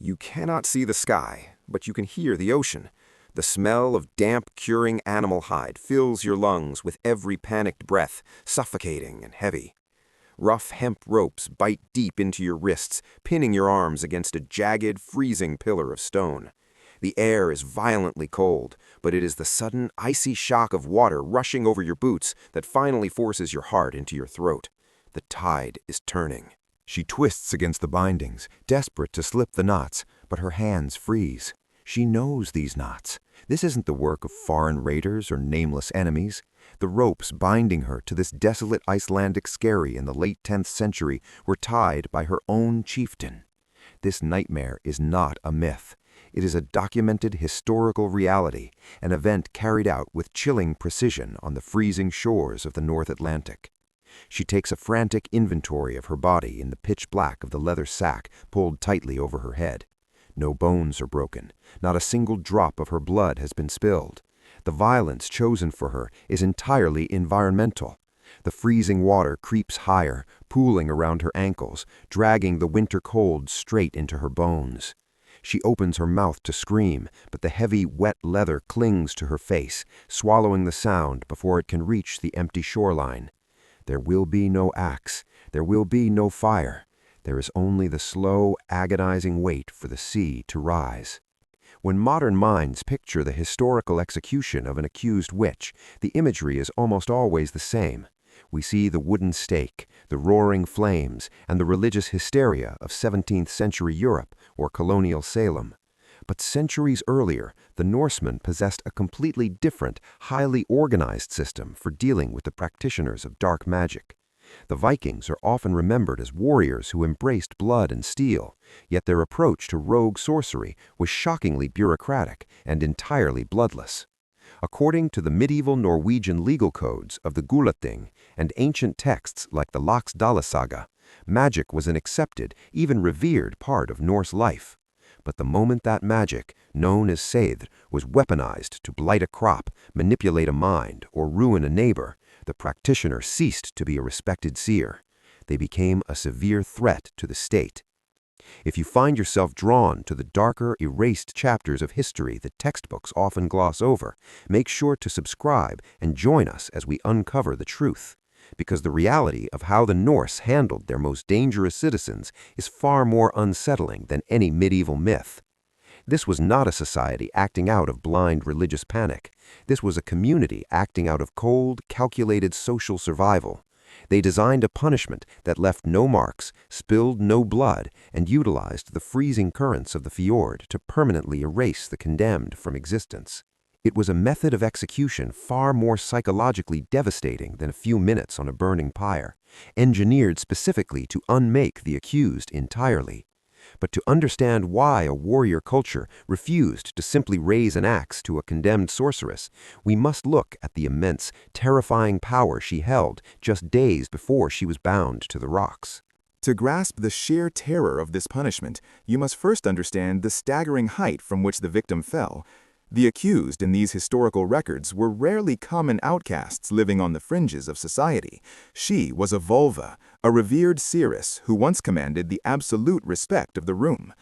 You cannot see the sky, but you can hear the ocean. The smell of damp, curing animal hide fills your lungs with every panicked breath, suffocating and heavy. Rough hemp ropes bite deep into your wrists, pinning your arms against a jagged, freezing pillar of stone. The air is violently cold, but it is the sudden, icy shock of water rushing over your boots that finally forces your heart into your throat. The tide is turning. She twists against the bindings, desperate to slip the knots, but her hands freeze. She knows these knots. This isn't the work of foreign raiders or nameless enemies. The ropes binding her to this desolate Icelandic skerry in the late 10th century were tied by her own chieftain. This nightmare is not a myth. It is a documented historical reality, an event carried out with chilling precision on the freezing shores of the North Atlantic. She takes a frantic inventory of her body in the pitch black of the leather sack pulled tightly over her head. No bones are broken. Not a single drop of her blood has been spilled. The violence chosen for her is entirely environmental. The freezing water creeps higher, pooling around her ankles, dragging the winter cold straight into her bones. She opens her mouth to scream, but the heavy, wet leather clings to her face, swallowing the sound before it can reach the empty shoreline. There will be no axe. There will be no fire. There is only the slow, agonizing wait for the sea to rise. When modern minds picture the historical execution of an accused witch, the imagery is almost always the same. We see the wooden stake, the roaring flames, and the religious hysteria of 17th century Europe or colonial Salem. But centuries earlier, the Norsemen possessed a completely different, highly organized system for dealing with the practitioners of dark magic. The Vikings are often remembered as warriors who embraced blood and steel, yet their approach to rogue sorcery was shockingly bureaucratic and entirely bloodless. According to the medieval Norwegian legal codes of the Gulating and ancient texts like the Laxdælasaga, magic was an accepted, even revered part of Norse life. But the moment that magic, known as seidr, was weaponized to blight a crop, manipulate a mind, or ruin a neighbor, the practitioner ceased to be a respected seer. They became a severe threat to the state. If you find yourself drawn to the darker, erased chapters of history that textbooks often gloss over, make sure to subscribe and join us as we uncover the truth. Because the reality of how the Norse handled their most dangerous citizens is far more unsettling than any medieval myth. This was not a society acting out of blind religious panic. This was a community acting out of cold, calculated social survival. They designed a punishment that left no marks, spilled no blood, and utilized the freezing currents of the fjord to permanently erase the condemned from existence. It was a method of execution far more psychologically devastating than a few minutes on a burning pyre, engineered specifically to unmake the accused entirely. But to understand why a warrior culture refused to simply raise an axe to a condemned sorceress, we must look at the immense, terrifying power she held just days before she was bound to the rocks. To grasp the sheer terror of this punishment, you must first understand the staggering height from which the victim fell. The accused in these historical records were rarely common outcasts living on the fringes of society. She was a vulva, a revered seeress who once commanded the absolute respect of the room.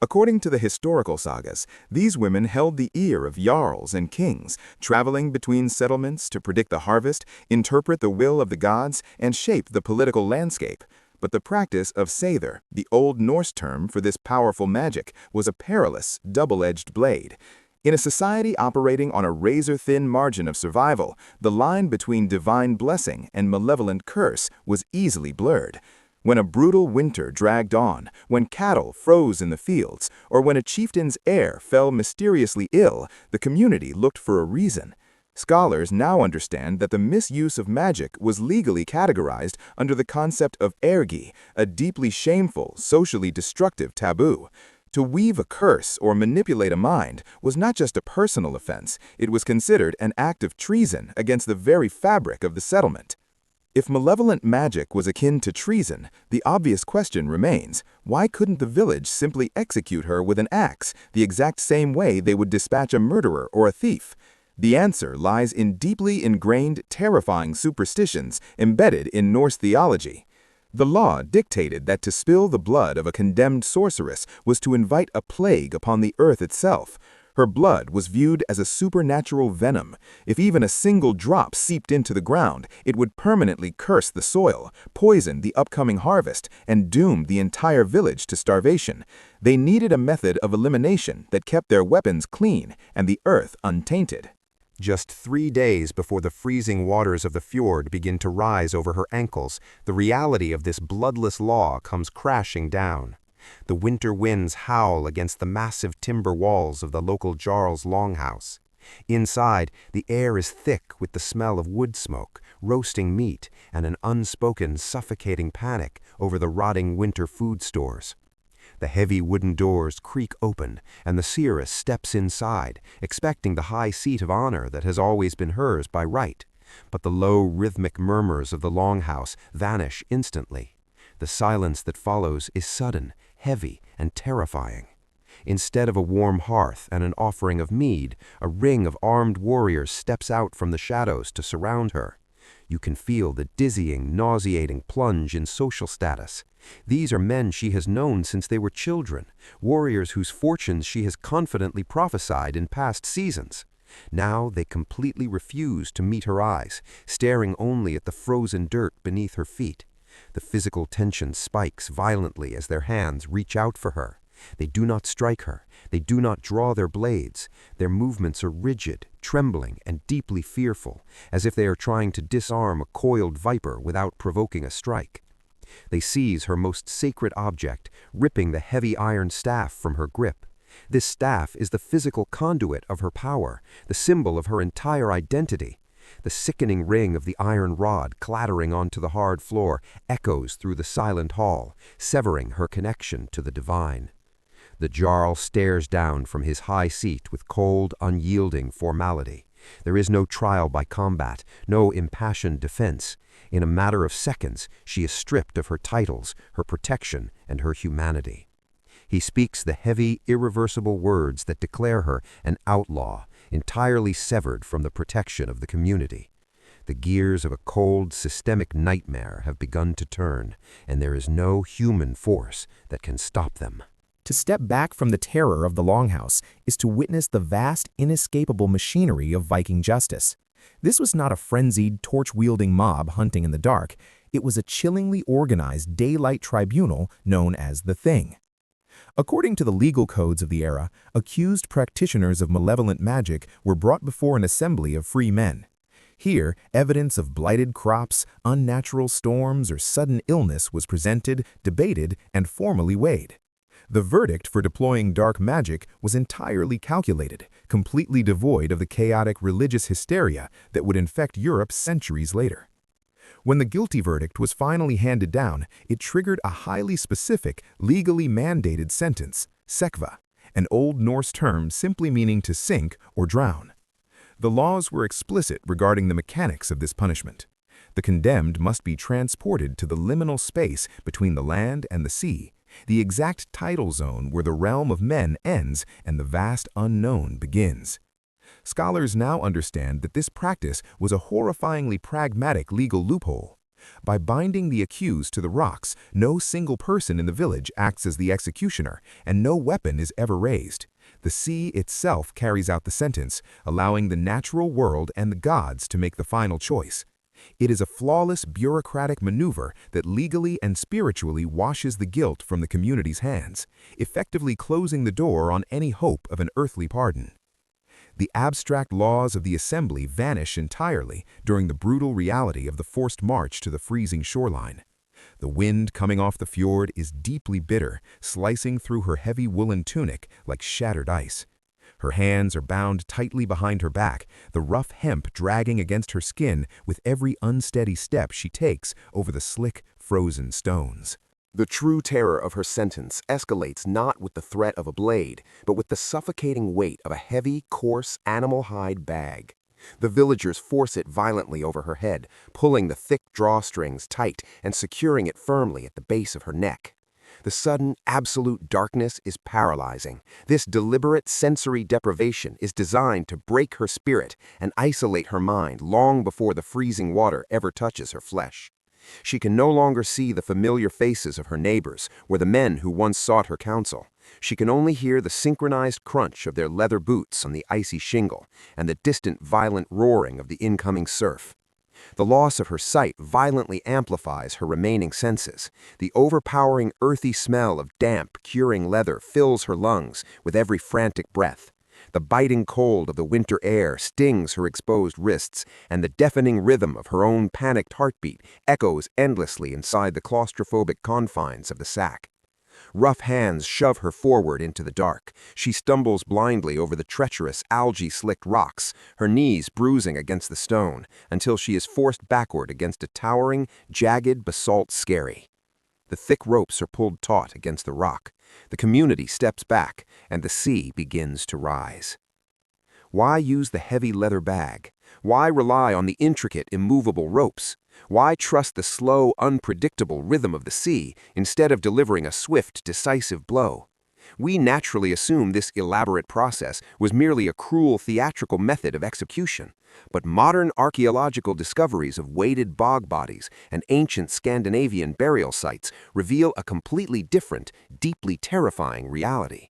According to the historical sagas, these women held the ear of jarls and kings, traveling between settlements to predict the harvest, interpret the will of the gods, and shape the political landscape. But the practice of seidr, the Old Norse term for this powerful magic, was a perilous, double-edged blade. In a society operating on a razor-thin margin of survival, the line between divine blessing and malevolent curse was easily blurred. When a brutal winter dragged on, when cattle froze in the fields, or when a chieftain's heir fell mysteriously ill, the community looked for a reason. Scholars now understand that the misuse of magic was legally categorized under the concept of ergi, a deeply shameful, socially destructive taboo. To weave a curse or manipulate a mind was not just a personal offense, it was considered an act of treason against the very fabric of the settlement. If malevolent magic was akin to treason, the obvious question remains, why couldn't the village simply execute her with an axe, the exact same way they would dispatch a murderer or a thief? The answer lies in deeply ingrained, terrifying superstitions embedded in Norse theology. The law dictated that to spill the blood of a condemned sorceress was to invite a plague upon the earth itself. Her blood was viewed as a supernatural venom. If even a single drop seeped into the ground, it would permanently curse the soil, poison the upcoming harvest, and doom the entire village to starvation. They needed a method of elimination that kept their weapons clean and the earth untainted. Just 3 days before the freezing waters of the fjord begin to rise over her ankles, the reality of this bloodless law comes crashing down. The winter winds howl against the massive timber walls of the local Jarl's longhouse. Inside, the air is thick with the smell of wood smoke, roasting meat, and an unspoken, suffocating panic over the rotting winter food stores. The heavy wooden doors creak open, and the Seeress steps inside, expecting the high seat of honor that has always been hers by right. But the low, rhythmic murmurs of the longhouse vanish instantly. The silence that follows is sudden, heavy, and terrifying. Instead of a warm hearth and an offering of mead, a ring of armed warriors steps out from the shadows to surround her. You can feel the dizzying, nauseating plunge in social status. These are men she has known since they were children, warriors whose fortunes she has confidently prophesied in past seasons. Now they completely refuse to meet her eyes, staring only at the frozen dirt beneath her feet. The physical tension spikes violently as their hands reach out for her. They do not strike her. They do not draw their blades. Their movements are rigid, trembling, and deeply fearful, as if they are trying to disarm a coiled viper without provoking a strike. They seize her most sacred object, ripping the heavy iron staff from her grip. This staff is the physical conduit of her power, the symbol of her entire identity. The sickening ring of the iron rod clattering onto the hard floor echoes through the silent hall, severing her connection to the divine. The Jarl stares down from his high seat with cold, unyielding formality. There is no trial by combat, no impassioned defense. In a matter of seconds, she is stripped of her titles, her protection, and her humanity. He speaks the heavy, irreversible words that declare her an outlaw, entirely severed from the protection of the community. The gears of a cold, systemic nightmare have begun to turn, and there is no human force that can stop them. To step back from the terror of the Longhouse is to witness the vast, inescapable machinery of Viking justice. This was not a frenzied, torch-wielding mob hunting in the dark. It was a chillingly organized daylight tribunal known as the Thing. According to the legal codes of the era, accused practitioners of malevolent magic were brought before an assembly of free men. Here, evidence of blighted crops, unnatural storms, or sudden illness was presented, debated, and formally weighed. The verdict for deploying dark magic was entirely calculated, completely devoid of the chaotic religious hysteria that would infect Europe centuries later. When the guilty verdict was finally handed down, it triggered a highly specific, legally mandated sentence, sekva, an Old Norse term simply meaning to sink or drown. The laws were explicit regarding the mechanics of this punishment. The condemned must be transported to the liminal space between the land and the sea, the exact tidal zone where the realm of men ends and the vast unknown begins. Scholars now understand that this practice was a horrifyingly pragmatic legal loophole. By binding the accused to the rocks, no single person in the village acts as the executioner, and no weapon is ever raised. The sea itself carries out the sentence, allowing the natural world and the gods to make the final choice. It is a flawless bureaucratic maneuver that legally and spiritually washes the guilt from the community's hands, effectively closing the door on any hope of an earthly pardon. The abstract laws of the assembly vanish entirely during the brutal reality of the forced march to the freezing shoreline. The wind coming off the fjord is deeply bitter, slicing through her heavy woolen tunic like shattered ice. Her hands are bound tightly behind her back, the rough hemp dragging against her skin with every unsteady step she takes over the slick, frozen stones. The true terror of her sentence escalates not with the threat of a blade, but with the suffocating weight of a heavy, coarse, animal hide bag. The villagers force it violently over her head, pulling the thick drawstrings tight and securing it firmly at the base of her neck. The sudden, absolute darkness is paralyzing. This deliberate sensory deprivation is designed to break her spirit and isolate her mind long before the freezing water ever touches her flesh. She can no longer see the familiar faces of her neighbors or the men who once sought her counsel. She can only hear the synchronized crunch of their leather boots on the icy shingle and the distant violent roaring of the incoming surf. The loss of her sight violently amplifies her remaining senses. The overpowering earthy smell of damp, curing leather fills her lungs with every frantic breath. The biting cold of the winter air stings her exposed wrists, and the deafening rhythm of her own panicked heartbeat echoes endlessly inside the claustrophobic confines of the sack. Rough hands shove her forward into the dark. She stumbles blindly over the treacherous, algae-slicked rocks, her knees bruising against the stone, until she is forced backward against a towering, jagged basalt skerry. The thick ropes are pulled taut against the rock. The community steps back, and the sea begins to rise. Why use the heavy leather bag? Why rely on the intricate, immovable ropes? Why trust the slow, unpredictable rhythm of the sea instead of delivering a swift, decisive blow? We naturally assume this elaborate process was merely a cruel theatrical method of execution. But modern archaeological discoveries of weighted bog bodies and ancient Scandinavian burial sites reveal a completely different, deeply terrifying reality.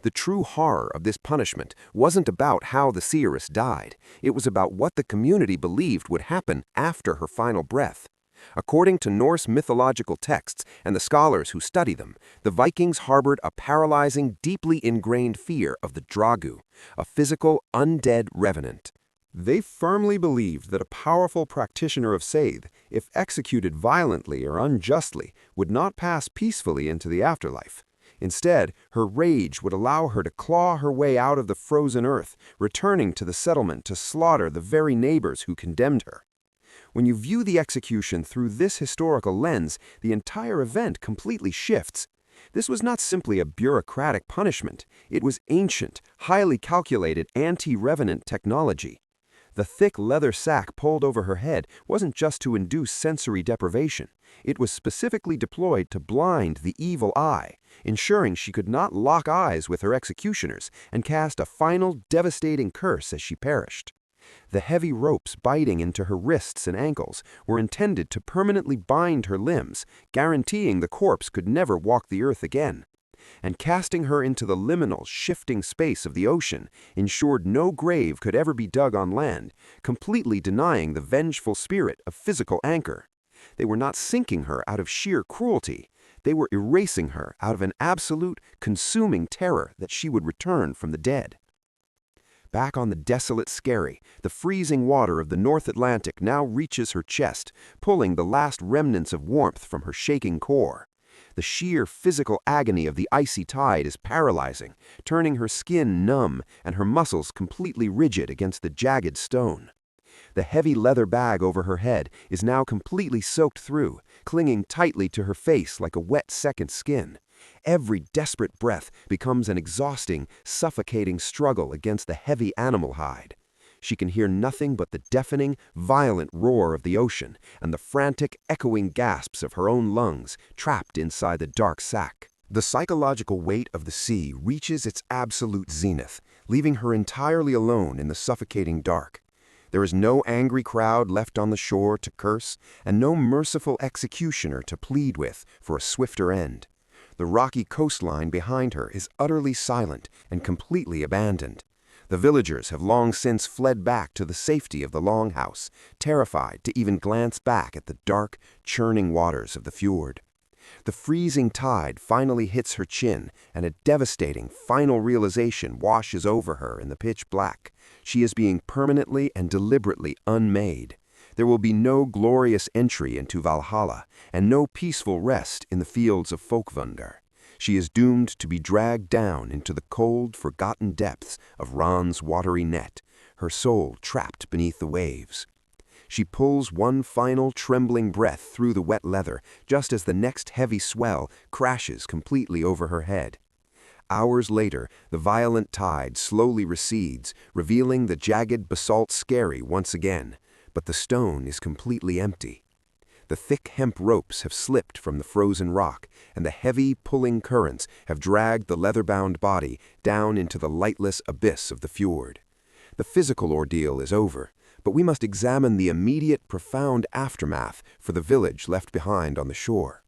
The true horror of this punishment wasn't about how the seeress died. It was about what the community believed would happen after her final breath. According to Norse mythological texts and the scholars who study them, the Vikings harbored a paralyzing, deeply ingrained fear of the dragu, a physical, undead revenant. They firmly believed that a powerful practitioner of Seeress, if executed violently or unjustly, would not pass peacefully into the afterlife. Instead, her rage would allow her to claw her way out of the frozen earth, returning to the settlement to slaughter the very neighbors who condemned her. When you view the execution through this historical lens, the entire event completely shifts. This was not simply a bureaucratic punishment. It was ancient, highly calculated anti-revenant technology. The thick leather sack pulled over her head wasn't just to induce sensory deprivation. It was specifically deployed to blind the evil eye, ensuring she could not lock eyes with her executioners and cast a final devastating curse as she perished. The heavy ropes biting into her wrists and ankles were intended to permanently bind her limbs, guaranteeing the corpse could never walk the earth again. And casting her into the liminal, shifting space of the ocean ensured no grave could ever be dug on land, completely denying the vengeful spirit of physical anchor. They were not sinking her out of sheer cruelty. They were erasing her out of an absolute, consuming terror that she would return from the dead. Back on the desolate skerry, the freezing water of the North Atlantic now reaches her chest, pulling the last remnants of warmth from her shaking core. The sheer physical agony of the icy tide is paralyzing, turning her skin numb and her muscles completely rigid against the jagged stone. The heavy leather bag over her head is now completely soaked through, clinging tightly to her face like a wet second skin. Every desperate breath becomes an exhausting, suffocating struggle against the heavy animal hide. She can hear nothing but the deafening, violent roar of the ocean and the frantic, echoing gasps of her own lungs trapped inside the dark sack. The psychological weight of the sea reaches its absolute zenith, leaving her entirely alone in the suffocating dark. There is no angry crowd left on the shore to curse, and no merciful executioner to plead with for a swifter end. The rocky coastline behind her is utterly silent and completely abandoned. The villagers have long since fled back to the safety of the longhouse, terrified to even glance back at the dark, churning waters of the fjord. The freezing tide finally hits her chin, and a devastating final realization washes over her in the pitch black. She is being permanently and deliberately unmade. There will be no glorious entry into Valhalla, and no peaceful rest in the fields of Folkvundr. She is doomed to be dragged down into the cold, forgotten depths of Ran's watery net, her soul trapped beneath the waves. She pulls one final trembling breath through the wet leather, just as the next heavy swell crashes completely over her head. Hours later, the violent tide slowly recedes, revealing the jagged basalt skerry once again, but the stone is completely empty. The thick hemp ropes have slipped from the frozen rock, and the heavy, pulling currents have dragged the leather-bound body down into the lightless abyss of the fjord. The physical ordeal is over, But we must examine the immediate, profound aftermath for the village left behind on the shore.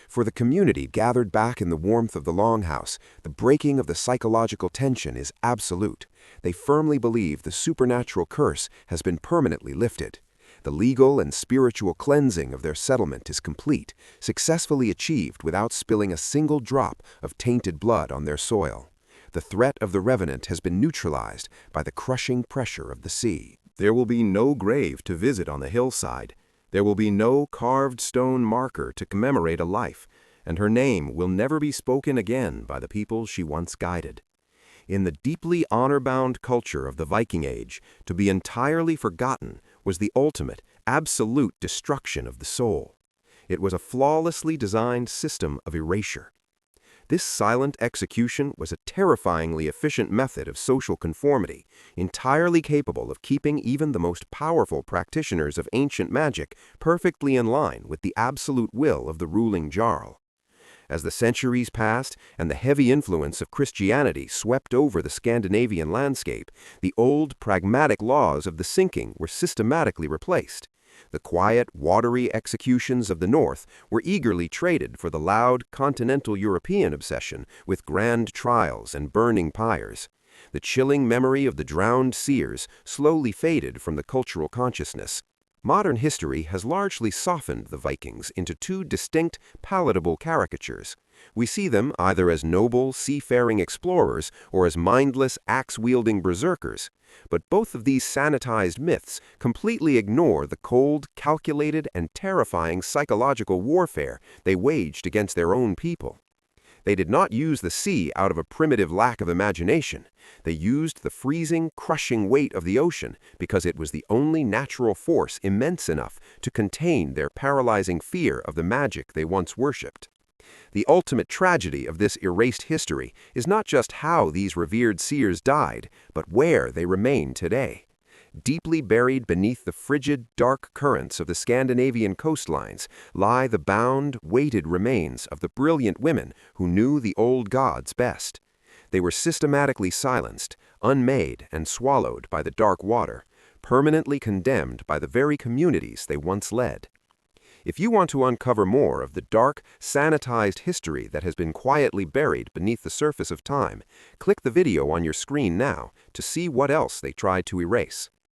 For the community gathered back in the warmth of the longhouse, the breaking of the psychological tension is absolute. They firmly believe the supernatural curse has been permanently lifted. The legal and spiritual cleansing of their settlement is complete, successfully achieved without spilling a single drop of tainted blood on their soil. The threat of the revenant has been neutralized by the crushing pressure of the sea. There will be no grave to visit on the hillside. There will be no carved stone marker to commemorate a life, and her name will never be spoken again by the people she once guided. In the deeply honor-bound culture of the Viking Age, to be entirely forgotten was the ultimate, absolute destruction of the soul. It was a flawlessly designed system of erasure. This silent execution was a terrifyingly efficient method of social conformity, entirely capable of keeping even the most powerful practitioners of ancient magic perfectly in line with the absolute will of the ruling Jarl. As the centuries passed and the heavy influence of Christianity swept over the Scandinavian landscape, the old pragmatic laws of the sinking were systematically replaced. The quiet, watery executions of the North were eagerly traded for the loud, continental European obsession with grand trials and burning pyres. The chilling memory of the drowned seers slowly faded from the cultural consciousness. Modern history has largely softened the Vikings into two distinct, palatable caricatures. We see them either as noble, seafaring explorers or as mindless, axe-wielding berserkers. But both of these sanitized myths completely ignore the cold, calculated, and terrifying psychological warfare they waged against their own people. They did not use the sea out of a primitive lack of imagination. They used the freezing, crushing weight of the ocean because it was the only natural force immense enough to contain their paralyzing fear of the magic they once worshipped. The ultimate tragedy of this erased history is not just how these revered seers died, but where they remain today. Deeply buried beneath the frigid, dark currents of the Scandinavian coastlines lie the bound, weighted remains of the brilliant women who knew the old gods best. They were systematically silenced, unmade, and swallowed by the dark water, permanently condemned by the very communities they once led. If you want to uncover more of the dark, sanitized history that has been quietly buried beneath the surface of time, click the video on your screen now to see what else they tried to erase.